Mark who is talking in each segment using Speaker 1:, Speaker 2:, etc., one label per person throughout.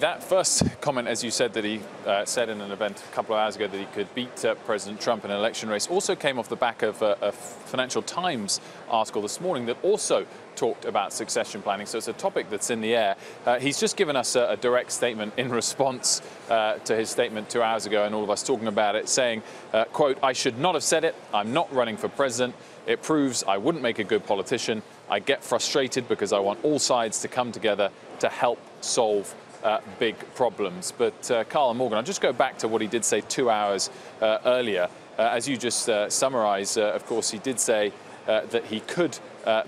Speaker 1: That first comment, as you said, that he said in an event a couple of hours ago that he could beat President Trump in an election race, also came off the back of a Financial Times article this morning that also talked about succession planning. So it's a topic that's in the air. He's just given us a direct statement in response to his statement 2 hours ago and all of us talking about it, saying, quote, "I should not have said it. I'm not running for president. It proves I wouldn't make a good politician. I get frustrated because I want all sides to come together to help solve big problems." But Carl and Morgan, I'll just go back to what he did say 2 hours earlier. As you just summarise, of course, he did say that he could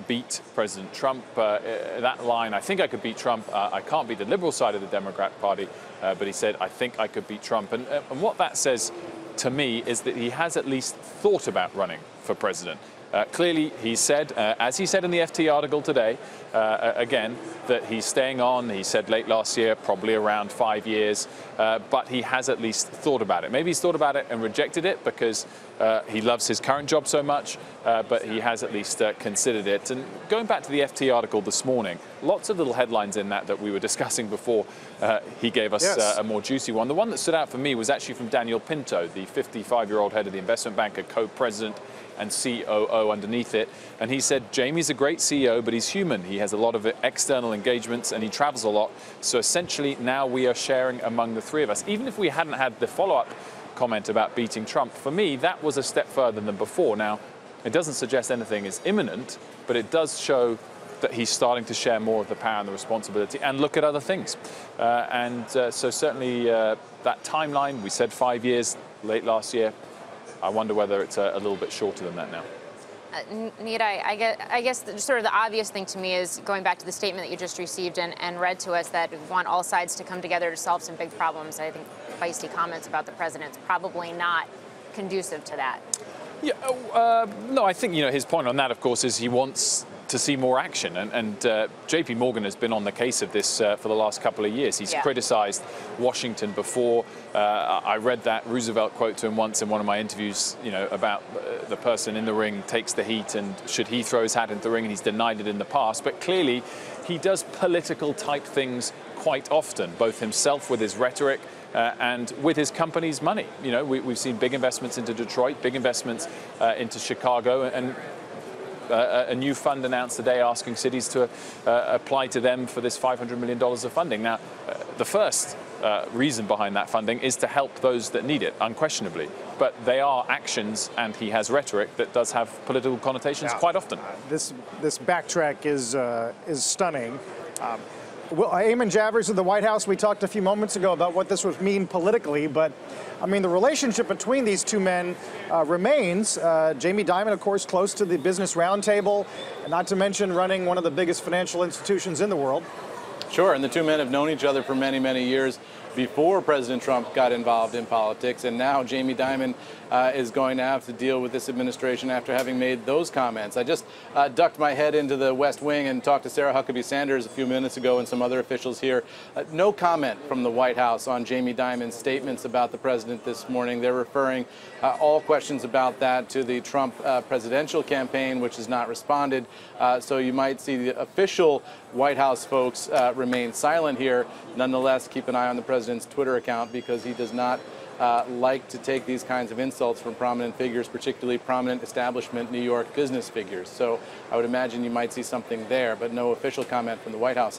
Speaker 1: beat President Trump. That line, "I think I could beat Trump. I can't beat the liberal side of the Democrat Party," but he said, "I think I could beat Trump." And what that says to me is that he has at least thought about running for president. Clearly, he said, as he said in the FT article today, again, that he's staying on. He said late last year, probably around 5 years, but he has at least thought about it. Maybe he's thought about it and rejected it because he loves his current job so much, but he has at least considered it. And going back to the FT article this morning, lots of little headlines in that we were discussing before he gave us a more juicy one. The one that stood out for me was actually from Daniel Pinto, the 55-year-old head of the investment bank, a co-president and COO underneath it. And he said, "Jamie's a great CEO, but he's human. He has a lot of external engagements and he travels a lot. So essentially now we are sharing among the three of us." Even if we hadn't had the follow-up comment about beating Trump, for me, that was a step further than before. Now, it doesn't suggest anything is imminent, but it does show that he's starting to share more of the power and the responsibility and look at other things. So certainly that timeline, we said 5 years late last year. I wonder whether it's a little bit shorter than that now.
Speaker 2: Nita, I guess sort of the obvious thing to me is going back to the statement that you just received and read to us that we want all sides to come together to solve some big problems. I think feisty comments about the president's probably not conducive to that.
Speaker 1: Yeah, no, I think his point on that, of course, is he wants to see more action. And JP Morgan has been on the case of this for the last couple of years. He's criticized Washington before. I read that Roosevelt quote to him once in one of my interviews, about the person in the ring takes the heat and should he throw his hat into the ring, and he's denied it in the past. But clearly, he does political type things quite often, both himself with his rhetoric and with his company's money. We've seen big investments into Detroit, big investments into Chicago, and a new fund announced today asking cities to apply to them for this $500 million of funding. Now, the first reason behind that funding is to help those that need it, unquestionably. But they are actions, and he has rhetoric that does have political connotations quite often.
Speaker 3: This backtrack is stunning. Eamon, Javers of the White House, we talked a few moments ago about what this would mean politically, but I mean, the relationship between these two men remains. Jamie Dimon, of course, close to the Business Roundtable, not to mention running one of the biggest financial institutions in the world.
Speaker 4: Sure, and the two men have known each other for many, many years before President Trump got involved in politics, and now Jamie Dimon is going to have to deal with this administration after having made those comments. I just ducked my head into the West Wing and talked to Sarah Huckabee Sanders a few minutes ago and some other officials here. No comment from the White House on Jamie Dimon's statements about the president this morning. They're referring all questions about that to the Trump presidential campaign, which has not responded. So you might see the official White House folks remain silent here. Nonetheless, keep an eye on the president's Twitter account, because he does not like to take these kinds of insults from prominent figures, particularly prominent establishment New York business figures. So I would imagine you might see something there, but no official comment from the White House.